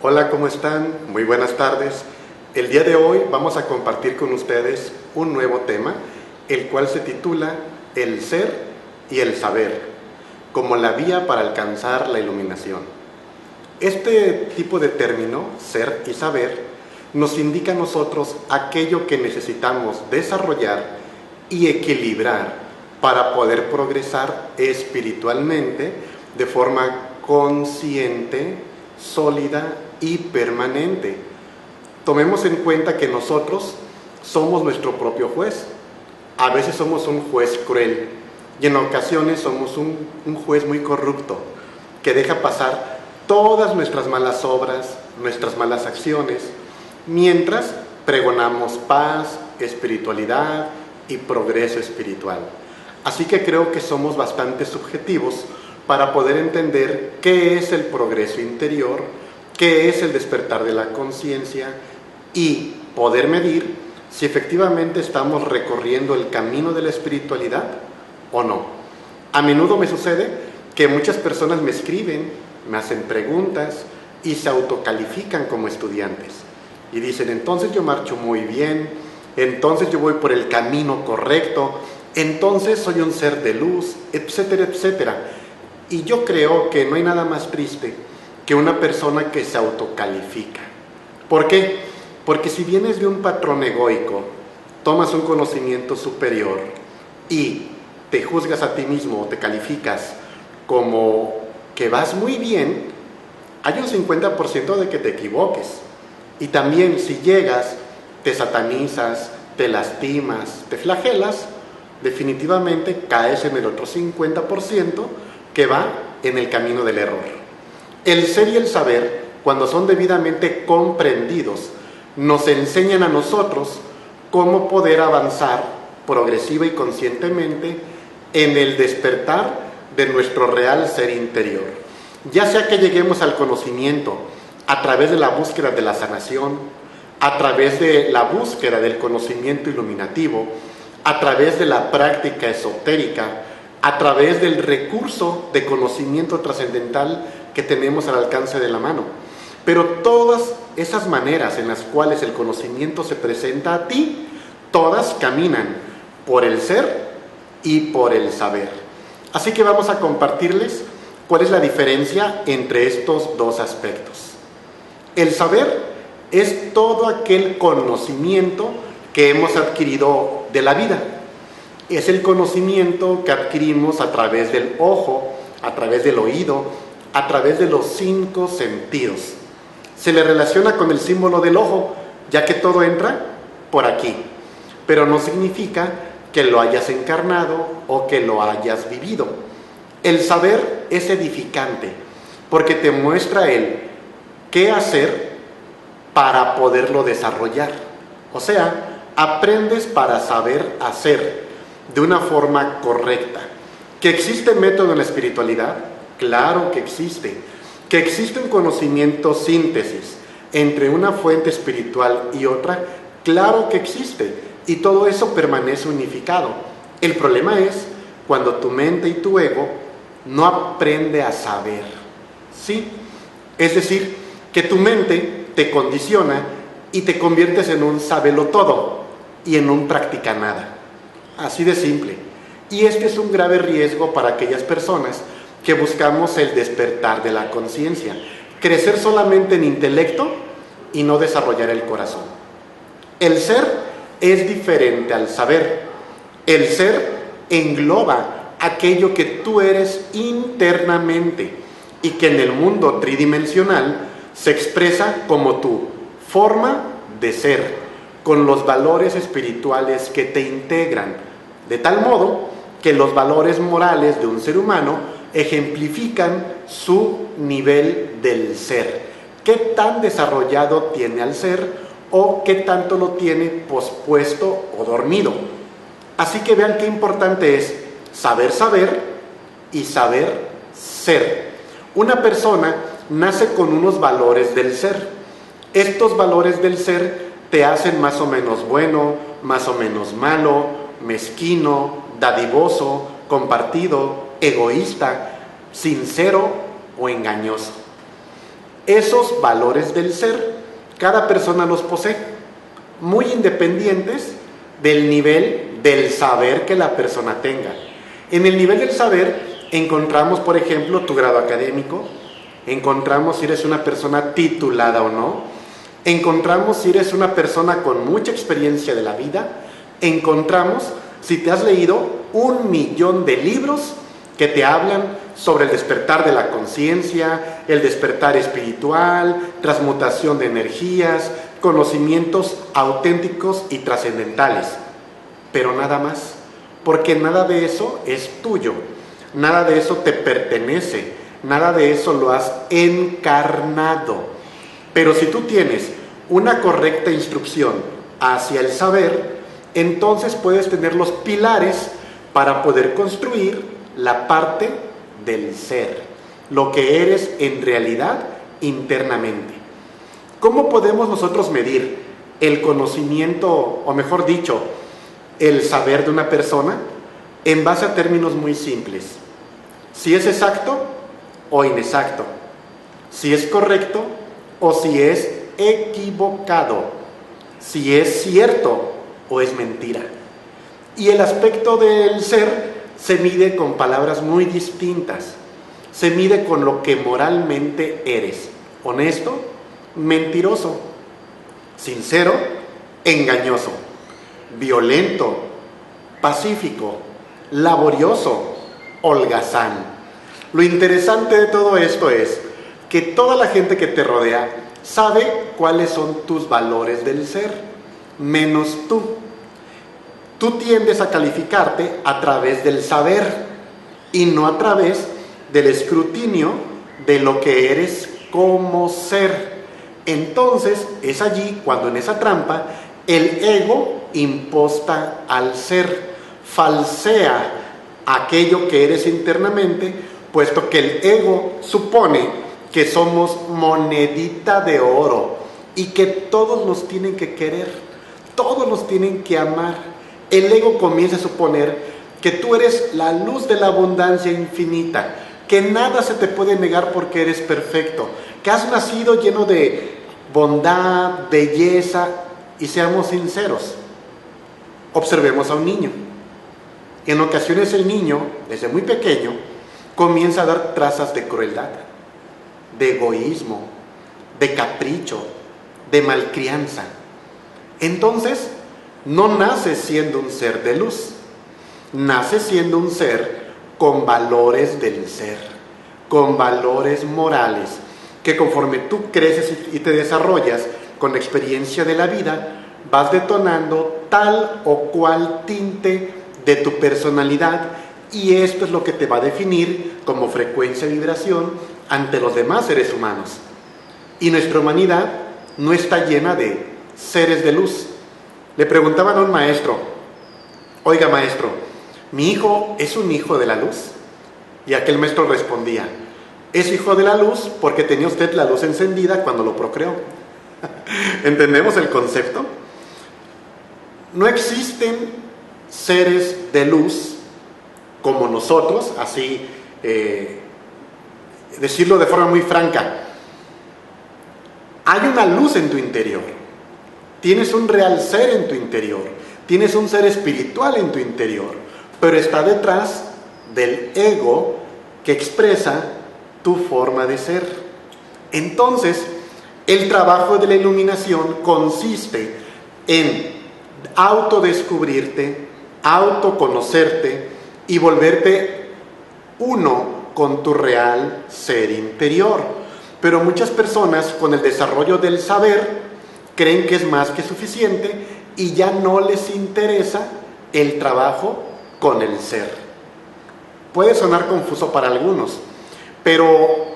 Hola, ¿cómo están? Muy buenas tardes. El día de hoy vamos a compartir con ustedes un nuevo tema, el cual se titula El ser y el saber, como la vía para alcanzar la iluminación. Este tipo de término, ser y saber, nos indica a nosotros aquello que necesitamos desarrollar y equilibrar para poder progresar espiritualmente de forma consciente, sólida y permanente. Tomemos en cuenta que nosotros somos nuestro propio juez. A veces somos un juez cruel y en ocasiones somos un juez muy corrupto que deja pasar todas nuestras malas obras, nuestras malas acciones, mientras pregonamos paz, espiritualidad y progreso espiritual. Así que creo que somos bastante subjetivos para poder entender qué es el progreso interior, qué es el despertar de la conciencia y poder medir si efectivamente estamos recorriendo el camino de la espiritualidad o no. A menudo me sucede que muchas personas me escriben, me hacen preguntas y se autocalifican como estudiantes. Y dicen, entonces yo marcho muy bien, entonces yo voy por el camino correcto, entonces soy un ser de luz, etcétera, etcétera. Y yo creo que no hay nada más triste que una persona que se autocalifica. ¿Por qué? Porque si vienes de un patrón egoico, tomas un conocimiento superior y te juzgas a ti mismo o te calificas como que vas muy bien, hay un 50% de que te equivoques. Y también si llegas, te satanizas, te lastimas, te flagelas, definitivamente caes en el otro 50% que va en el camino del error. El ser y el saber, cuando son debidamente comprendidos, nos enseñan a nosotros cómo poder avanzar progresiva y conscientemente en el despertar de nuestro real ser interior. Ya sea que lleguemos al conocimiento a través de la búsqueda de la sanación, a través de la búsqueda del conocimiento iluminativo, a través de la práctica esotérica, a través del recurso de conocimiento trascendental que tenemos al alcance de la mano. Pero todas esas maneras en las cuales el conocimiento se presenta a ti, todas caminan por el ser y por el saber. Así que vamos a compartirles cuál es la diferencia entre estos dos aspectos. El saber es todo aquel conocimiento que hemos adquirido de la vida. Es el conocimiento que adquirimos a través del ojo, a través del oído, a través de los 5 sentidos. Se le relaciona con el símbolo del ojo, ya que todo entra por aquí. Pero no significa que lo hayas encarnado o que lo hayas vivido. El saber es edificante, porque te muestra el qué hacer para poderlo desarrollar. O sea, aprendes para saber hacer de una forma correcta. ¿Que existe método en la espiritualidad? Claro que existe. ¿Que existe un conocimiento síntesis entre una fuente espiritual y otra? Claro que existe. Y todo eso permanece unificado. El problema es cuando tu mente y tu ego no aprende a saber. ¿Sí? Es decir, que tu mente te condiciona y te conviertes en un sabelotodo y en un practicanada. Así de simple. Y este es un grave riesgo para aquellas personas que buscamos el despertar de la conciencia, crecer solamente en intelecto y no desarrollar el corazón. El ser es diferente al saber. El ser engloba aquello que tú eres internamente y que en el mundo tridimensional se expresa como tu forma de ser, con los valores espirituales que te integran, de tal modo que los valores morales de un ser humano ejemplifican su nivel del ser. ¿Qué tan desarrollado tiene al ser o qué tanto lo tiene pospuesto o dormido? Así que vean qué importante es saber saber y saber ser. Una persona nace con unos valores del ser. Estos valores del ser te hacen más o menos bueno, más o menos malo, mezquino, dadivoso, compartido, egoísta, sincero o engañoso. esos valores del ser, cada persona los posee, muy independientes del nivel del saber que la persona tenga. En el nivel del saber encontramos, por ejemplo, tu grado académico, encontramos si eres una persona titulada o no, encontramos si eres una persona con mucha experiencia de la vida, encontramos si te has leído 1.000.000 de libros que te hablan sobre el despertar de la conciencia, el despertar espiritual, transmutación de energías, conocimientos auténticos y trascendentales. Pero nada más, porque nada de eso es tuyo, nada de eso te pertenece, nada de eso lo has encarnado. Pero si tú tienes una correcta instrucción hacia el saber, entonces puedes tener los pilares para poder construir la parte del ser, lo que eres en realidad internamente. ¿Cómo podemos nosotros medir el conocimiento, o mejor dicho, el saber de una persona? En base a términos muy simples. Si es exacto o inexacto, si es correcto o si es equivocado, si es cierto o es mentira. Y el aspecto del ser se mide con palabras muy distintas. Se mide con lo que moralmente eres: honesto, mentiroso, sincero, engañoso, violento, pacífico, laborioso, holgazán. Lo interesante de todo esto es que toda la gente que te rodea sabe cuáles son tus valores del ser, menos tú. Tú tiendes a calificarte a través del saber y no a través del escrutinio de lo que eres como ser. Entonces es allí cuando en esa trampa el ego imposta al ser, falsea aquello que eres internamente, puesto que el ego supone que somos monedita de oro y que todos nos tienen que querer, todos nos tienen que amar. El ego comienza a suponer que tú eres la luz de la abundancia infinita, que nada se te puede negar porque eres perfecto, que has nacido lleno de bondad, belleza. Y seamos sinceros, observemos a un niño. En ocasiones el niño, desde muy pequeño, comienza a dar trazas de crueldad, de egoísmo, de capricho, de malcrianza. Entonces, no nace siendo un ser de luz, nace siendo un ser con valores del ser, con valores morales, que conforme tú creces y te desarrollas con la experiencia de la vida, vas detonando tal o cual tinte de tu personalidad, y esto es lo que te va a definir como frecuencia y vibración ante los demás seres humanos. Y nuestra humanidad no está llena de seres de luz. Le preguntaban a un maestro: oiga maestro, ¿mi hijo es un hijo de la luz? Y aquel maestro respondía: es hijo de la luz porque tenía usted la luz encendida cuando lo procreó. ¿Entendemos el concepto? No existen seres de luz como nosotros, así decirlo de forma muy franca. Hay una luz en tu interior, tienes un real ser en tu interior, tienes un ser espiritual en tu interior, pero está detrás del ego que expresa tu forma de ser. Entonces, el trabajo de la iluminación consiste en autodescubrirte, autoconocerte y volverte uno con tu real ser interior. Pero muchas personas, con el desarrollo del saber, creen que es más que suficiente y ya no les interesa el trabajo con el ser. Puede sonar confuso para algunos, pero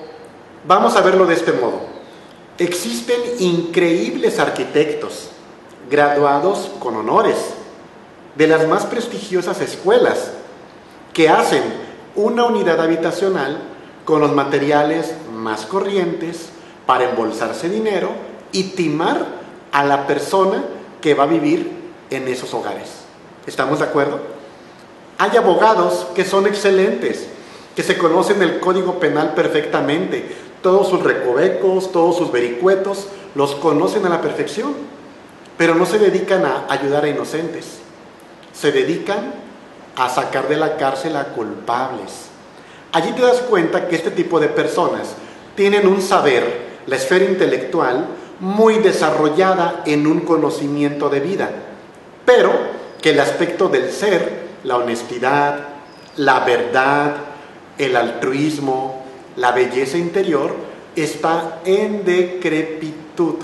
vamos a verlo de este modo. Existen increíbles arquitectos, graduados con honores, de las más prestigiosas escuelas, que hacen una unidad habitacional con los materiales más corrientes para embolsarse dinero y timar a la persona que va a vivir en esos hogares. ¿Estamos de acuerdo? Hay abogados que son excelentes, que se conocen el Código Penal perfectamente, todos sus recovecos, todos sus vericuetos, los conocen a la perfección, pero no se dedican a ayudar a inocentes, se dedican a sacar de la cárcel a culpables. Allí te das cuenta que este tipo de personas tienen un saber, la esfera intelectual, muy desarrollada en un conocimiento de vida, pero que el aspecto del ser, la honestidad, la verdad, el altruismo, la belleza interior, está en decrepitud.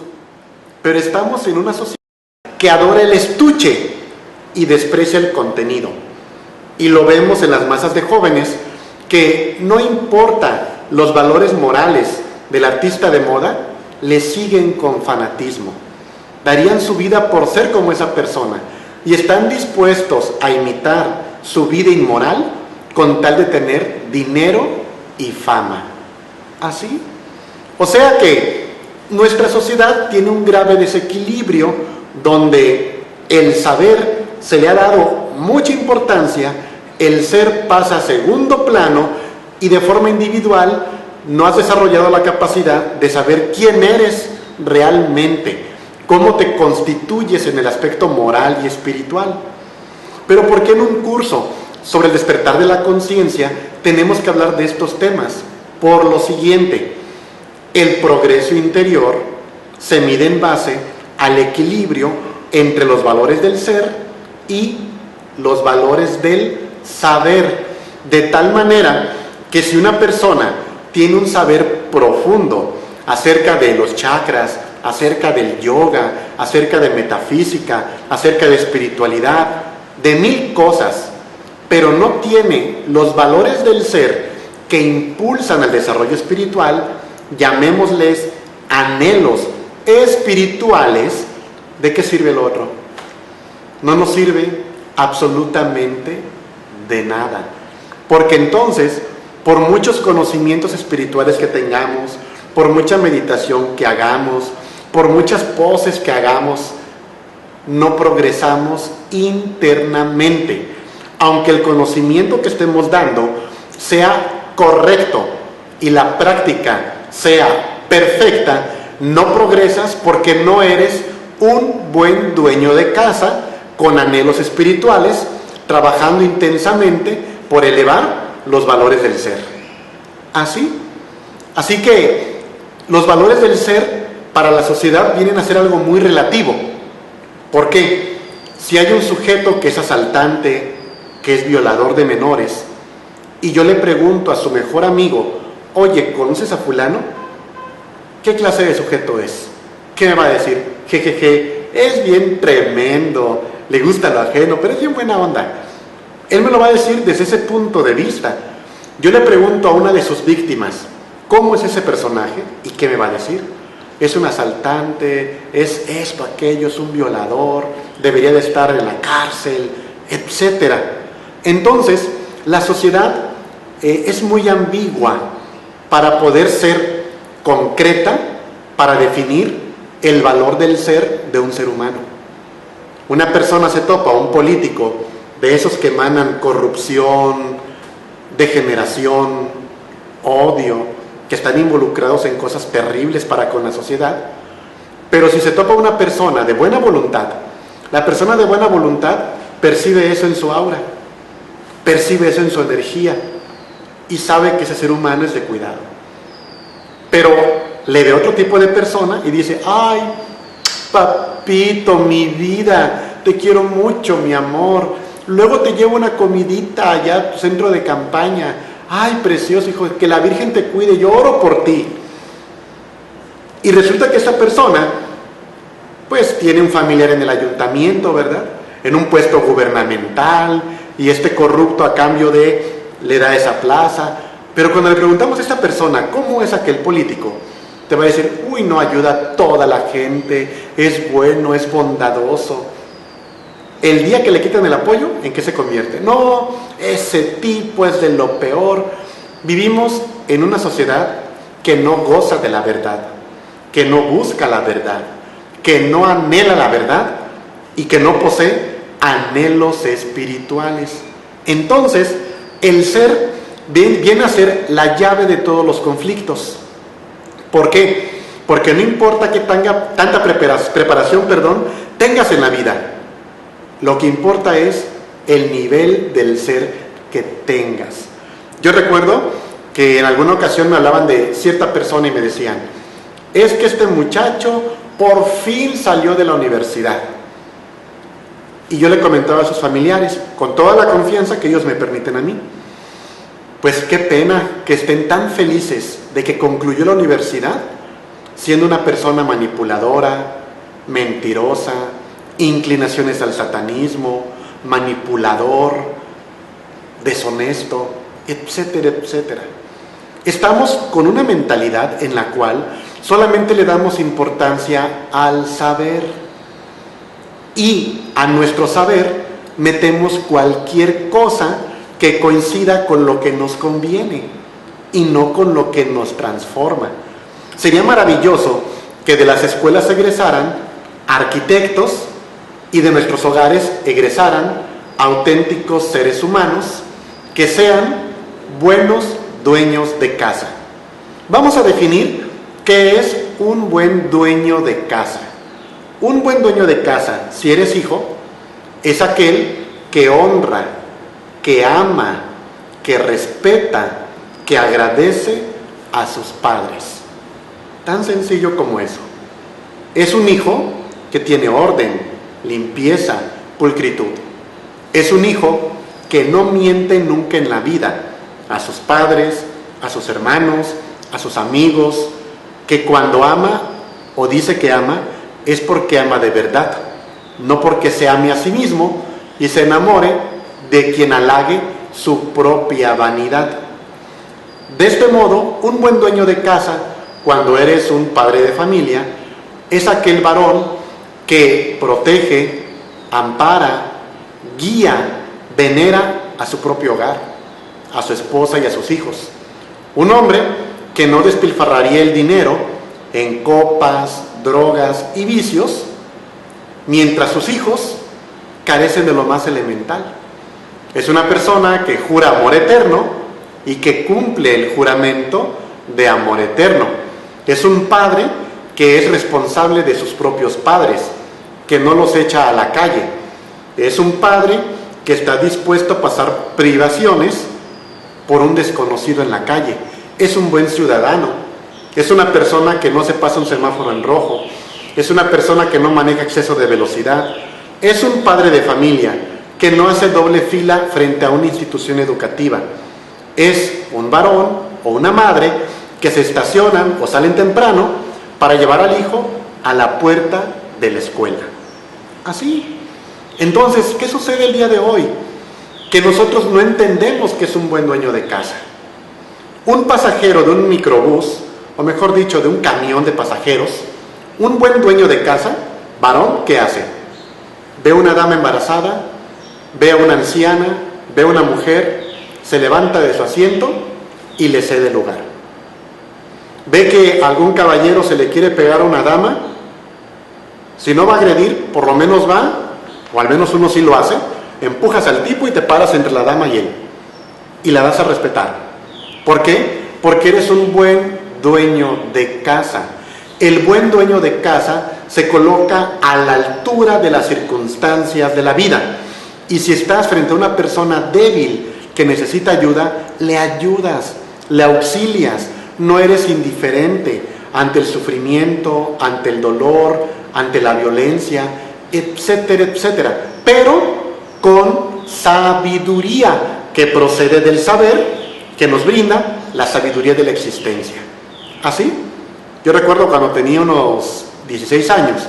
Pero estamos en una sociedad que adora el estuche y desprecia el contenido. Y lo vemos en las masas de jóvenes que no importa los valores morales del artista de moda, le siguen con fanatismo. Darían su vida por ser como esa persona y están dispuestos a imitar su vida inmoral con tal de tener dinero y fama. ¿Así? O sea que nuestra sociedad tiene un grave desequilibrio donde el saber se le ha dado mucha importancia, el ser pasa a segundo plano y de forma individual no has desarrollado la capacidad de saber quién eres realmente, cómo te constituyes en el aspecto moral y espiritual. Pero ¿por qué en un curso sobre el despertar de la conciencia tenemos que hablar de estos temas? Por lo siguiente, el progreso interior se mide en base al equilibrio entre los valores del ser y los valores del saber, de tal manera que si una persona tiene un saber profundo acerca de los chakras, acerca del yoga, acerca de metafísica, acerca de espiritualidad, de 1000 cosas, pero no tiene los valores del ser que impulsan el desarrollo espiritual, llamémosles anhelos espirituales, ¿de qué sirve lo otro? No nos sirve absolutamente de nada, porque entonces, por muchos conocimientos espirituales que tengamos, por mucha meditación que hagamos, por muchas poses que hagamos, no progresamos internamente. Aunque el conocimiento que estemos dando sea correcto y la práctica sea perfecta, no progresas porque no eres un buen dueño de casa con anhelos espirituales, trabajando intensamente por elevar los valores del ser. Así que los valores del ser para la sociedad vienen a ser algo muy relativo. ¿Por qué? Si hay un sujeto que es asaltante, que es violador de menores, y yo le pregunto a su mejor amigo, oye, ¿conoces a fulano? ¿Qué clase de sujeto es? ¿Qué me va a decir? Jejeje, es bien tremendo, le gusta lo ajeno, pero es bien buena onda. Él me lo va a decir desde ese punto de vista. Yo le pregunto a una de sus víctimas, ¿cómo es ese personaje? ¿Y qué me va a decir? Es un asaltante, es esto, aquello, es un violador, debería de estar en la cárcel, etc. Entonces, la sociedad es muy ambigua para poder ser concreta, para definir el valor del ser de un ser humano. Una persona se topa a un político de esos que emanan corrupción, degeneración, odio, que están involucrados en cosas terribles para con la sociedad. Pero si se topa una persona de buena voluntad, la persona de buena voluntad percibe eso en su aura, percibe eso en su energía y sabe que ese ser humano es de cuidado. Pero le ve otro tipo de persona y dice, ay, papito, mi vida, te quiero mucho, mi amor, luego te llevo una comidita allá a tu centro de campaña, ay, precioso hijo, que la Virgen te cuide, yo oro por ti. Y resulta que esta persona pues tiene un familiar en el ayuntamiento, ¿verdad?, en un puesto gubernamental, y este corrupto a cambio de le da esa plaza. Pero cuando le preguntamos a esta persona cómo es aquel político, te va a decir, uy, no, ayuda a toda la gente, es bueno, es bondadoso. El día que le quitan el apoyo, ¿en qué se convierte? No, ese tipo es de lo peor. Vivimos en una sociedad que no goza de la verdad, que no busca la verdad, que no anhela la verdad y que no posee anhelos espirituales. Entonces, el ser viene a ser la llave de todos los conflictos. ¿Por qué? Porque no importa que tanta preparación tengas en la vida. Lo que importa es el nivel del ser que tengas. Yo recuerdo que en alguna ocasión me hablaban de cierta persona y me decían, es que este muchacho por fin salió de la universidad. Y yo le comentaba a sus familiares, con toda la confianza que ellos me permiten a mí, pues qué pena que estén tan felices de que concluyó la universidad siendo una persona manipuladora, mentirosa, inclinaciones al satanismo, manipulador, deshonesto, etcétera, etcétera. Estamos con una mentalidad en la cual solamente le damos importancia al saber, y a nuestro saber metemos cualquier cosa que coincida con lo que nos conviene y no con lo que nos transforma. Sería maravilloso que de las escuelas egresaran arquitectos y de nuestros hogares egresaran auténticos seres humanos que sean buenos dueños de casa. Vamos a definir qué es un buen dueño de casa. Un buen dueño de casa, si eres hijo, es aquel que honra, que ama, que respeta, que agradece a sus padres. Tan sencillo como eso. Es un hijo que tiene orden, limpieza, pulcritud. Es un hijo que no miente nunca en la vida a sus padres, a sus hermanos, a sus amigos, que cuando ama o dice que ama, es porque ama de verdad, no porque se ame a sí mismo y se enamore de quien halague su propia vanidad. De este modo, un buen dueño de casa, cuando eres un padre de familia, es aquel varón que protege, ampara, guía, venera a su propio hogar, a su esposa y a sus hijos. Un hombre que no despilfarraría el dinero en copas, drogas y vicios, mientras sus hijos carecen de lo más elemental. Es una persona que jura amor eterno y que cumple el juramento de amor eterno. Es un padre que es responsable de sus propios padres, que no los echa a la calle. Es un padre que está dispuesto a pasar privaciones por un desconocido en la calle. Es un buen ciudadano. Es una persona que no se pasa un semáforo en rojo. Es una persona que no maneja exceso de velocidad. Es un padre de familia que no hace doble fila frente a una institución educativa. Es un varón o una madre que se estacionan o salen temprano para llevar al hijo a la puerta de la escuela. Así. Entonces, ¿qué sucede el día de hoy? Que nosotros no entendemos qué es un buen dueño de casa. Un pasajero de un microbús, o mejor dicho, de un camión de pasajeros, un buen dueño de casa, varón, ¿qué hace? Ve a una dama embarazada, ve a una anciana, ve a una mujer, se levanta de su asiento y le cede el lugar. Ve que algún caballero se le quiere pegar a una dama, si no va a agredir, por lo menos va, o al menos uno sí lo hace, empujas al tipo y te paras entre la dama y él, y la das a respetar. ¿Por qué? Porque eres un buen dueño de casa. El buen dueño de casa se coloca a la altura de las circunstancias de la vida. Y si estás frente a una persona débil que necesita ayuda, le ayudas, le auxilias. No eres indiferente ante el sufrimiento, ante el dolor, ante la violencia, etcétera, etcétera. Pero con sabiduría que procede del saber que nos brinda la sabiduría de la existencia. ¿Así? Yo recuerdo cuando tenía unos 16 años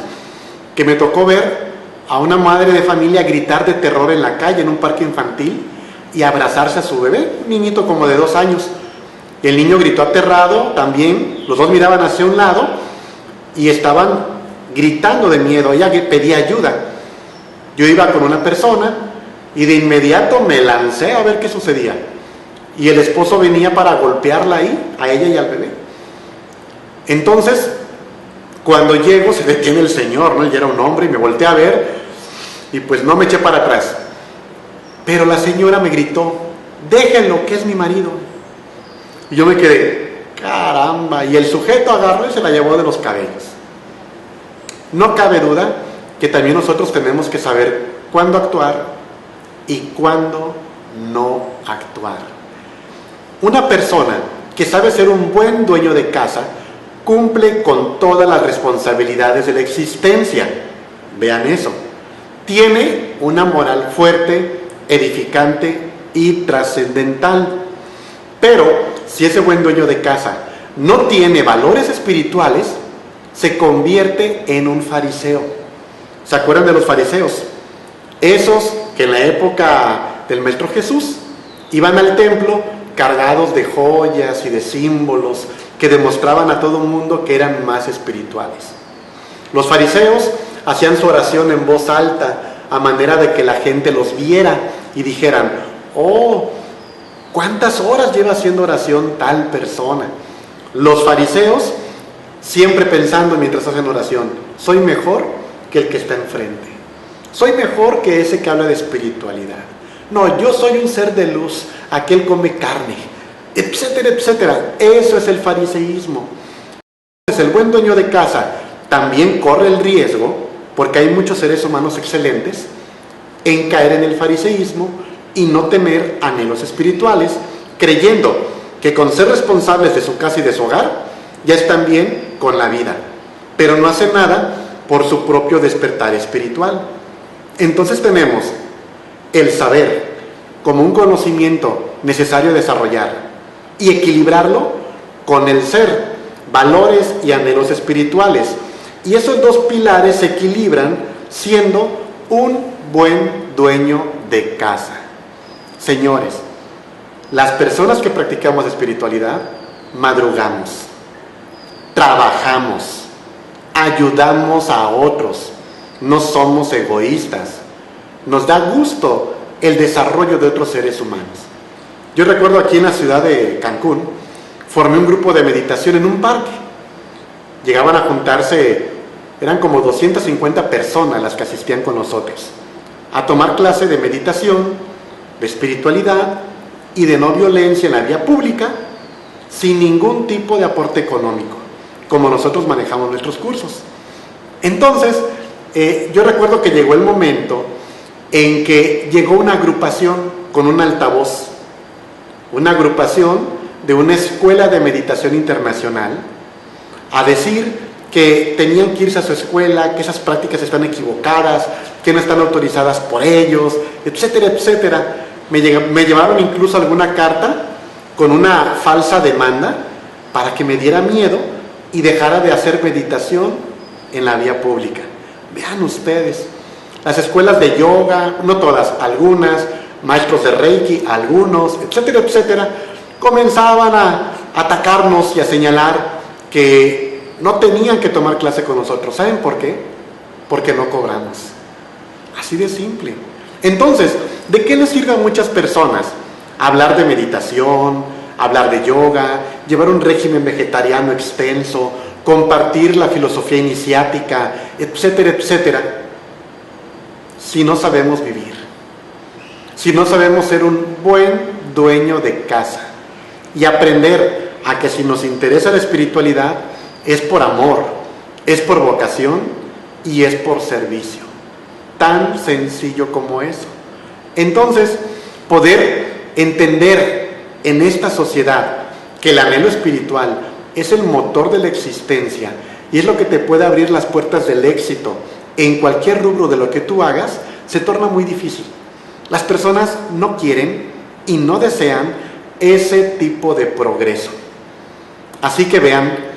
que me tocó ver a una madre de familia gritar de terror en la calle, en un parque infantil, y abrazarse a su bebé, un niñito como de 2 años. Y el niño gritó aterrado también, los dos miraban hacia un lado y estaban gritando de miedo. Ella pedía ayuda. Yo iba con una persona y de inmediato me lancé a ver qué sucedía. Y el esposo venía para golpearla ahí, a ella y al bebé. Entonces, cuando llego, se detiene el señor, ¿no? Él ya era un hombre y me volteé a ver y pues no me eché para atrás. Pero la señora me gritó, déjenlo, que es mi marido. Y yo me quedé, Caramba, y el sujeto agarró y se la llevó de los cabellos. No cabe duda que también nosotros tenemos que saber cuándo actuar y cuándo no actuar. Una persona que sabe ser un buen dueño de casa cumple con todas las responsabilidades de la existencia. Vean eso. Tiene una moral fuerte, edificante y trascendental. Pero si ese buen dueño de casa no tiene valores espirituales, se convierte en un fariseo. ¿Se acuerdan de los fariseos? Esos que en la época del Maestro Jesús iban al templo cargados de joyas y de símbolos que demostraban a todo el mundo que eran más espirituales. Los fariseos hacían su oración en voz alta a manera de que la gente los viera y dijeran: oh, ¿cuántas horas lleva haciendo oración tal persona? Los fariseos siempre pensando mientras hacen oración: soy mejor que el que está enfrente, soy mejor que ese que habla de espiritualidad, no, yo soy un ser de luz, aquel come carne, etcétera, etcétera. Eso es el fariseísmo. Entonces el buen dueño de casa también corre el riesgo, porque hay muchos seres humanos excelentes, en caer en el fariseísmo y no tener anhelos espirituales, creyendo que con ser responsables de su casa y de su hogar ya están bien con la vida, pero no hacen nada por su propio despertar espiritual. Entonces tenemos el saber como un conocimiento necesario desarrollar y equilibrarlo con el ser, valores y anhelos espirituales. Y esos dos pilares se equilibran siendo un buen dueño de casa. Señores, las personas que practicamos espiritualidad madrugamos, trabajamos, ayudamos a otros, no somos egoístas, nos da gusto el desarrollo de otros seres humanos. Yo recuerdo aquí en la ciudad de Cancún, formé un grupo de meditación en un parque. Llegaban a juntarse, eran como 250 personas las que asistían con nosotros, a tomar clase de meditación, de espiritualidad y de no violencia en la vía pública, sin ningún tipo de aporte económico, como nosotros manejamos nuestros cursos. Entonces, yo recuerdo que llegó el momento en que llegó una agrupación con un altavoz, una agrupación de una escuela de meditación internacional, a decir que tenían que irse a su escuela, que esas prácticas están equivocadas, que no están autorizadas por ellos, etcétera, etcétera. Me llevaron incluso alguna carta con una falsa demanda para que me diera miedo y dejara de hacer meditación en la vía pública. Vean ustedes, las escuelas de yoga, no todas, algunas, maestros de Reiki, algunos, etcétera, etcétera, comenzaban a atacarnos y a señalar que no tenían que tomar clase con nosotros. ¿Saben por qué? Porque no cobramos. Así de simple. Entonces, ¿de qué les sirve a muchas personas hablar de meditación, hablar de yoga, llevar un régimen vegetariano extenso, compartir la filosofía iniciática, etcétera, etcétera, si no sabemos vivir? Si no sabemos ser un buen dueño de casa y aprender a que si nos interesa la espiritualidad es por amor, es por vocación y es por servicio. Tan sencillo como eso. Entonces, poder entender en esta sociedad que el anhelo espiritual es el motor de la existencia y es lo que te puede abrir las puertas del éxito en cualquier rubro de lo que tú hagas, se torna muy difícil. Las personas no quieren y no desean ese tipo de progreso. Así que vean,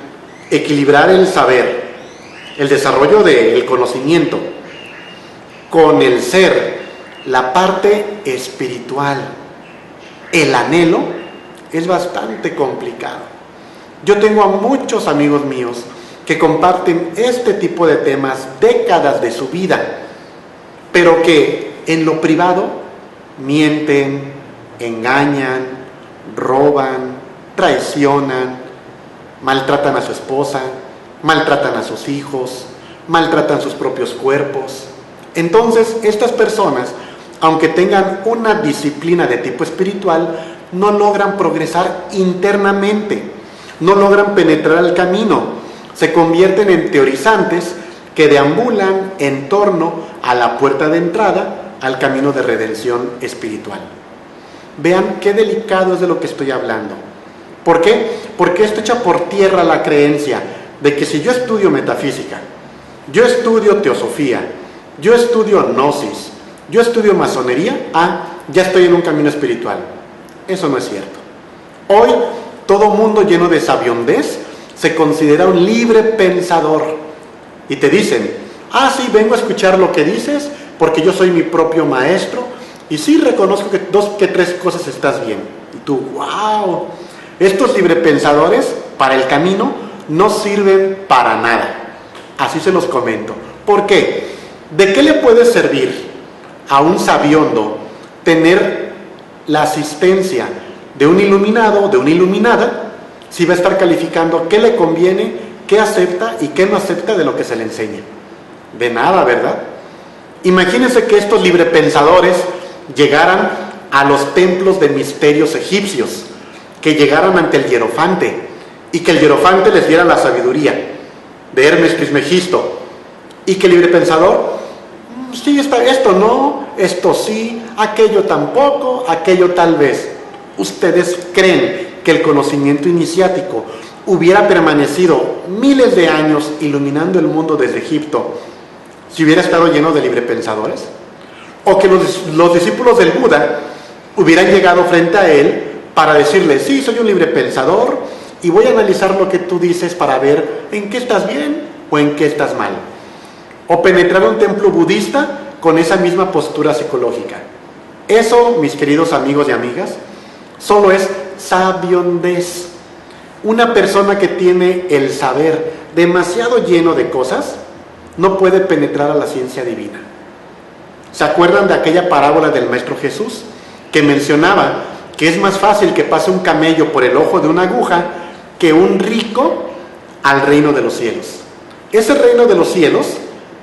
equilibrar el saber, el desarrollo del conocimiento, con el ser, la parte espiritual, el anhelo, es bastante complicado. Yo tengo a muchos amigos míos que comparten este tipo de temas décadas de su vida, pero que en lo privado mienten, engañan, roban, traicionan, maltratan a su esposa, maltratan a sus hijos, maltratan sus propios cuerpos. Entonces, estas personas, aunque tengan una disciplina de tipo espiritual, no logran progresar internamente, no logran penetrar el camino, se convierten en teorizantes que deambulan en torno a la puerta de entrada al camino de redención espiritual. Vean qué delicado es de lo que estoy hablando. ¿Por qué? Porque esto echa por tierra la creencia de que si yo estudio metafísica, yo estudio teosofía, yo estudio gnosis, yo estudio masonería, ya estoy en un camino espiritual. Eso no es cierto. Hoy, todo mundo lleno de sabiondez se considera un libre pensador. Y te dicen, sí, vengo a escuchar lo que dices porque yo soy mi propio maestro y sí reconozco que 2 que 3 cosas estás bien. Y tú, wow, estos librepensadores para el camino no sirven para nada. Así se los comento. ¿Por qué? ¿De qué le puede servir a un sabiondo tener la asistencia de un iluminado o de una iluminada si va a estar calificando qué le conviene, qué acepta y qué no acepta de lo que se le enseña? De nada, ¿verdad? Imagínense que estos librepensadores llegaran a los templos de misterios egipcios, que llegaran ante el hierofante y que el hierofante les diera la sabiduría de Hermes Trismegisto y que el librepensador, sí, esto no, esto sí, aquello tampoco, aquello tal vez. ¿Ustedes creen que el conocimiento iniciático hubiera permanecido miles de años iluminando el mundo desde Egipto si hubiera estado lleno de librepensadores? ¿O que los discípulos del Buda hubieran llegado frente a él para decirle, sí, soy un librepensador y voy a analizar lo que tú dices para ver en qué estás bien o en qué estás mal? ¿O penetrar un templo budista con esa misma postura psicológica? Eso, mis queridos amigos y amigas, solo es sabiondez. Una persona que tiene el saber demasiado lleno de cosas no puede penetrar a la ciencia divina. ¿Se acuerdan de aquella parábola del Maestro Jesús que mencionaba que es más fácil que pase un camello por el ojo de una aguja que un rico al reino de los cielos? Ese reino de los cielos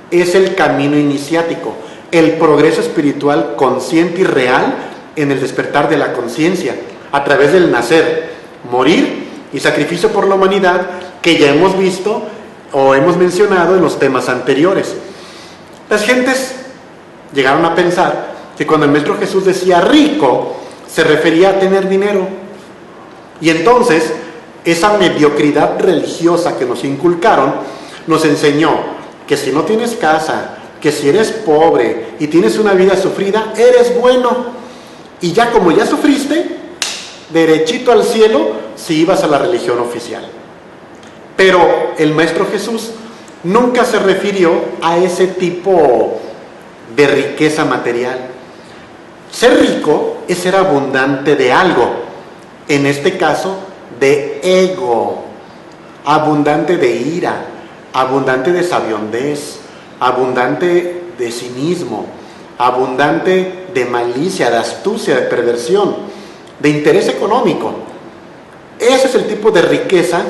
es el camino iniciático, el progreso espiritual consciente y real en el despertar de la conciencia, a través del nacer, morir y sacrificio por la humanidad, que ya hemos visto o hemos mencionado en los temas anteriores. Las gentes llegaron a pensar que cuando el Maestro Jesús decía rico, se refería a tener dinero. Y entonces, esa mediocridad religiosa que nos inculcaron, nos enseñó que si no tienes casa, que si eres pobre y tienes una vida sufrida, eres bueno. Y ya como ya sufriste, derechito al cielo si ibas a la religión oficial. Pero el Maestro Jesús nunca se refirió a ese tipo de riqueza material. Ser rico es ser abundante de algo, en este caso de ego, abundante de ira, abundante de sabiondez, abundante de cinismo, abundante de malicia, de astucia, de perversión, de interés económico. Ese es el tipo de riqueza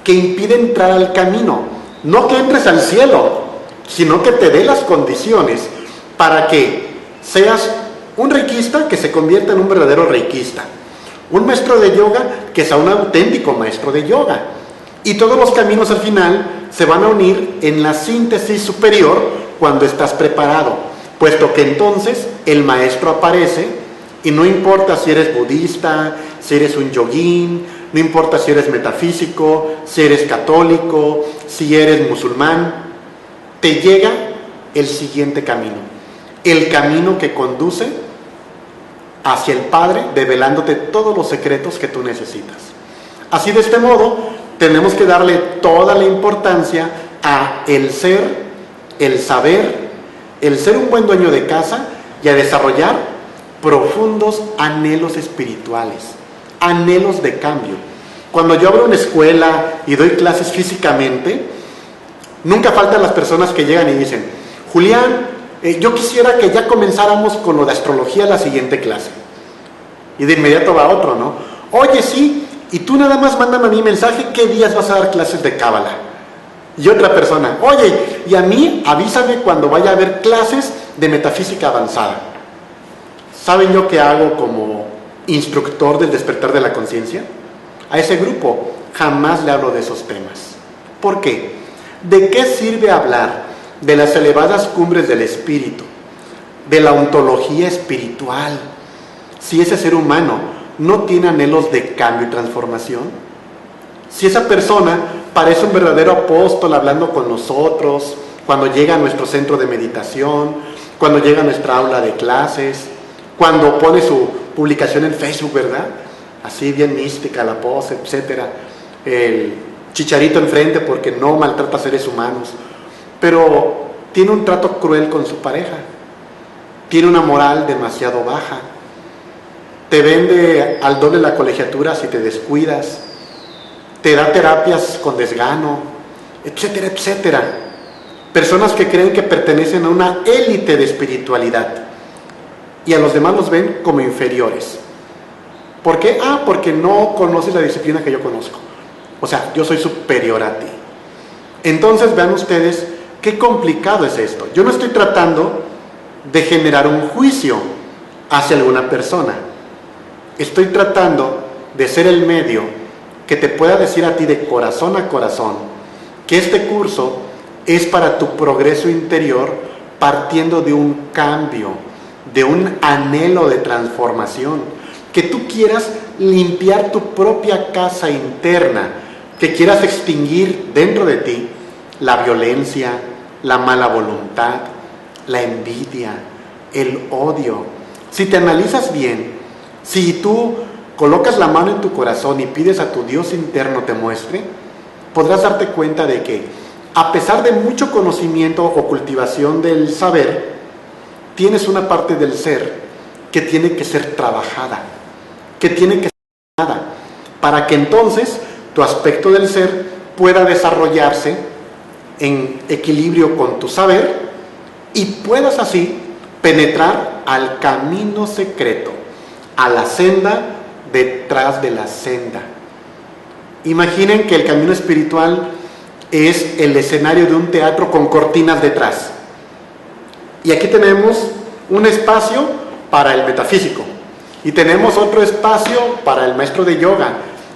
que impide entrar al camino. No que entres al cielo, sino que te dé las condiciones para que seas un reikista que se convierta en un verdadero reikista, un maestro de yoga que sea un auténtico maestro de yoga. Y todos los caminos al final se van a unir en la síntesis superior cuando estás preparado, puesto que entonces el maestro aparece y no importa si eres budista, si eres un yoguín, no importa si eres metafísico, si eres católico, si eres musulmán, te llega el siguiente camino, el camino que conduce hacia el Padre, develándote todos los secretos que tú necesitas. Así, de este modo, tenemos que darle toda la importancia a el ser, el saber, el ser un buen dueño de casa y a desarrollar profundos anhelos espirituales, anhelos de cambio. Cuando yo abro una escuela y doy clases físicamente, nunca faltan las personas que llegan y dicen, Julián, yo quisiera que ya comenzáramos con lo de astrología la siguiente clase. Y de inmediato va otro, ¿no? Oye, sí, y tú nada más mándame a mi mensaje qué días vas a dar clases de cábala. Y otra persona, oye, y a mí avísame cuando vaya a haber clases de metafísica avanzada. ¿Saben yo qué hago como instructor del despertar de la conciencia? A ese grupo jamás le hablo de esos temas. ¿Por qué? ¿De qué sirve hablar de las elevadas cumbres del espíritu, de la ontología espiritual, si ese ser humano no tiene anhelos de cambio y transformación? Si esa persona parece un verdadero apóstol hablando con nosotros, cuando llega a nuestro centro de meditación, cuando llega a nuestra aula de clases, cuando pone su publicación en Facebook, ¿verdad? Así bien mística, la pose, etcétera, el chicharito enfrente porque no maltrata a seres humanos, pero tiene un trato cruel con su pareja, tiene una moral demasiado baja, te vende al doble la colegiatura si te descuidas, te da terapias con desgano, etcétera, etcétera. Personas que creen que pertenecen a una élite de espiritualidad y a los demás los ven como inferiores. ¿Por qué? Porque no conoces la disciplina que yo conozco. O sea, yo soy superior a ti. Entonces vean ustedes qué complicado es esto. Yo no estoy tratando de generar un juicio hacia alguna persona. Estoy tratando de ser el medio que te pueda decir a ti de corazón a corazón que este curso es para tu progreso interior, partiendo de un cambio, de un anhelo de transformación, que tú quieras limpiar tu propia casa interna, que quieras extinguir dentro de ti la violencia, la mala voluntad, la envidia, el odio. Si te analizas bien, si tú colocas la mano en tu corazón y pides a tu Dios interno te muestre, podrás darte cuenta de que a pesar de mucho conocimiento o cultivación del saber, tienes una parte del ser que tiene que ser trabajada, que tiene que ser sanada, para que entonces tu aspecto del ser pueda desarrollarse en equilibrio con tu saber y puedas así penetrar al camino secreto, a la senda detrás de la senda. Imaginen que el camino espiritual es el escenario de un teatro con cortinas detrás. Y aquí tenemos un espacio para el metafísico, y tenemos otro espacio para el maestro de yoga,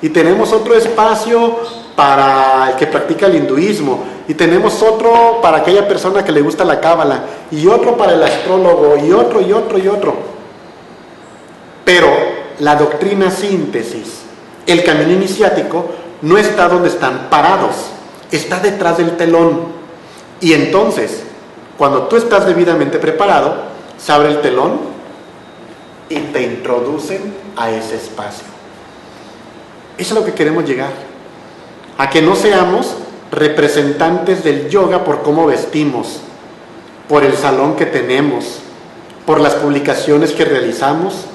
y tenemos otro espacio para el que practica el hinduismo, y tenemos otro para aquella persona que le gusta la cábala, y otro para el astrólogo, y otro, y otro, y otro. Pero la doctrina síntesis, el camino iniciático, no está donde están parados, está detrás del telón. Y entonces, cuando tú estás debidamente preparado, se abre el telón y te introducen a ese espacio. Eso es lo que queremos llegar, a que no seamos representantes del yoga por cómo vestimos, por el salón que tenemos, por las publicaciones que realizamos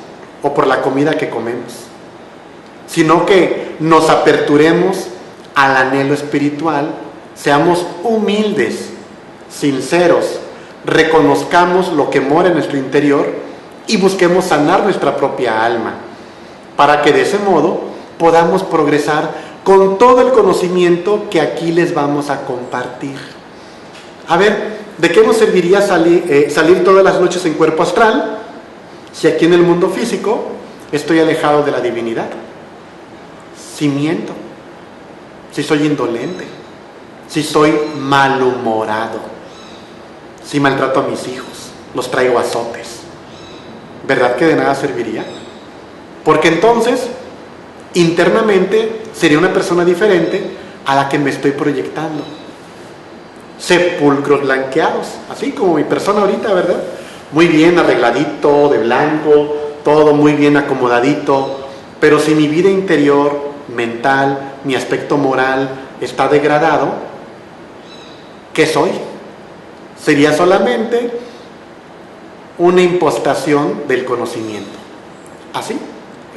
o por la comida que comemos, sino que nos aperturemos al anhelo espiritual, seamos humildes, sinceros, reconozcamos lo que mora en nuestro interior y busquemos sanar nuestra propia alma, para que de ese modo podamos progresar con todo el conocimiento que aquí les vamos a compartir. A ver, ¿de qué nos serviría salir todas las noches en cuerpo astral si aquí en el mundo físico estoy alejado de la divinidad? Si miento, si soy indolente, si soy malhumorado, si maltrato a mis hijos, los traigo a azotes, ¿verdad que de nada serviría? Porque entonces, internamente, sería una persona diferente a la que me estoy proyectando. Sepulcros blanqueados, así como mi persona ahorita, ¿verdad? Muy bien arregladito, de blanco, todo muy bien acomodadito, pero si mi vida interior, mental, mi aspecto moral está degradado, ¿qué soy? Sería solamente una impostación del conocimiento. ¿Así?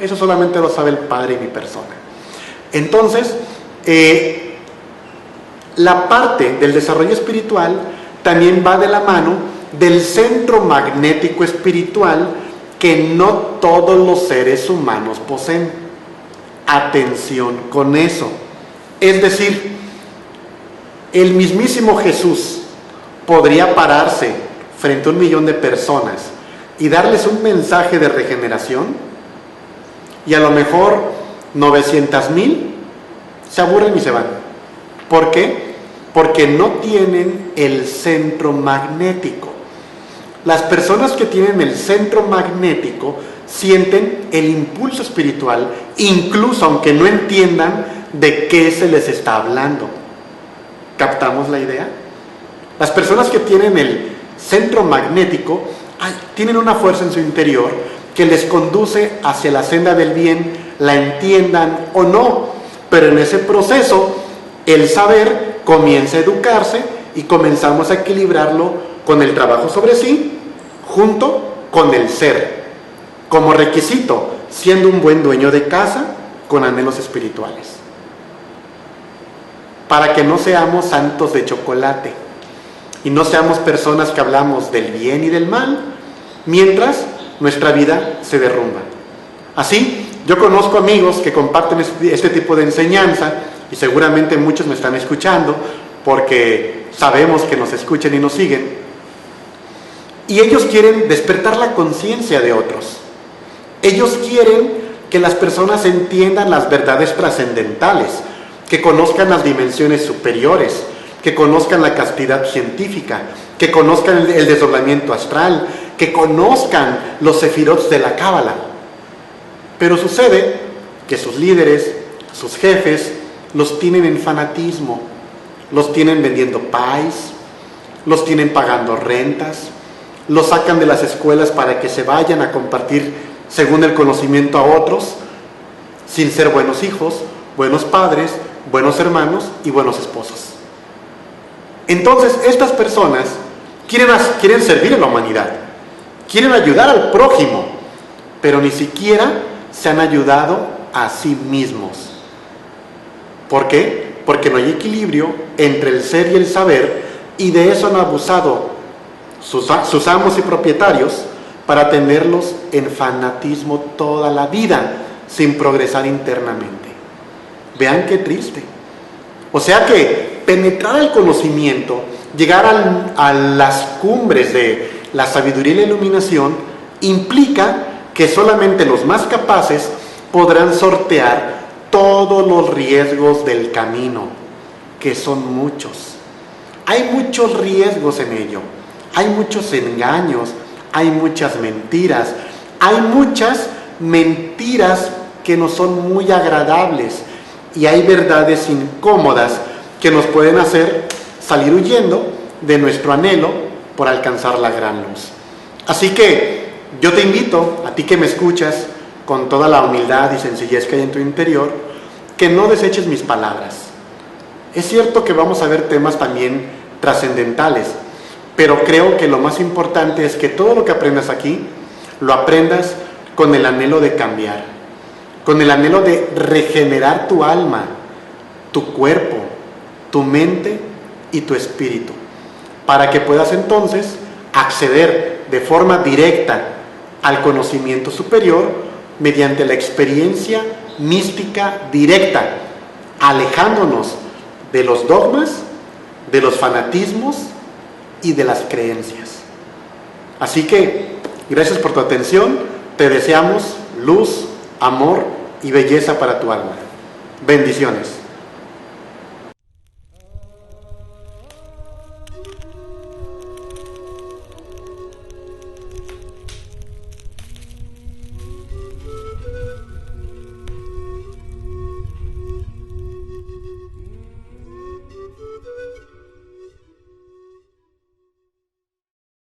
Eso solamente lo sabe el Padre y mi persona. Entonces, la parte del desarrollo espiritual también va de la mano del centro magnético espiritual que no todos los seres humanos poseen. Atención con eso. Es decir, el mismísimo Jesús podría pararse frente a 1 millón de personas y darles un mensaje de regeneración, y a lo mejor 900,000 se aburren y se van. ¿Por qué? Porque no tienen el centro magnético. Las personas que tienen el centro magnético sienten el impulso espiritual, incluso aunque no entiendan de qué se les está hablando. ¿Captamos la idea? Las personas que tienen el centro magnético tienen una fuerza en su interior que les conduce hacia la senda del bien, la entiendan o no, pero en ese proceso el saber comienza a educarse y comenzamos a equilibrarlo con el trabajo sobre sí, junto con el ser, como requisito, siendo un buen dueño de casa con anhelos espirituales. Para que no seamos santos de chocolate y no seamos personas que hablamos del bien y del mal, mientras nuestra vida se derrumba. Así, yo conozco amigos que comparten este tipo de enseñanza, y seguramente muchos me están escuchando, porque sabemos que nos escuchan y nos siguen, y ellos quieren despertar la conciencia de otros. Ellos quieren que las personas entiendan las verdades trascendentales, que conozcan las dimensiones superiores, que conozcan la castidad científica, que conozcan el desdoblamiento astral, que conozcan los sefirots de la Cábala. Pero sucede que sus líderes, sus jefes, los tienen en fanatismo, los tienen vendiendo pies, los tienen pagando rentas, los sacan de las escuelas para que se vayan a compartir según el conocimiento a otros, sin ser buenos hijos, buenos padres, buenos hermanos y buenos esposos. Entonces, estas personas quieren servir a la humanidad, quieren ayudar al prójimo, pero ni siquiera se han ayudado a sí mismos. ¿Por qué? Porque no hay equilibrio entre el ser y el saber, y de eso han abusado sus amos y propietarios para tenerlos en fanatismo toda la vida, sin progresar internamente. Vean qué triste. O sea que penetrar el conocimiento, llegar a las cumbres de la sabiduría y la iluminación, implica que solamente los más capaces podrán sortear todos los riesgos del camino, que son muchos. Hay muchos riesgos en ello, hay muchos engaños, hay muchas mentiras, que no son muy agradables, y hay verdades incómodas que nos pueden hacer salir huyendo de nuestro anhelo por alcanzar la gran luz. Así que yo te invito, a ti que me escuchas, con toda la humildad y sencillez que hay en tu interior, que no deseches mis palabras. Es cierto que vamos a ver temas también trascendentales, pero creo que lo más importante es que todo lo que aprendas aquí, lo aprendas con el anhelo de cambiar, con el anhelo de regenerar tu alma, tu cuerpo, tu mente y tu espíritu, para que puedas entonces acceder de forma directa al conocimiento superior mediante la experiencia mística directa, alejándonos de los dogmas, de los fanatismos y de las creencias. Así que, gracias por tu atención, te deseamos luz, amor y belleza para tu alma. Bendiciones.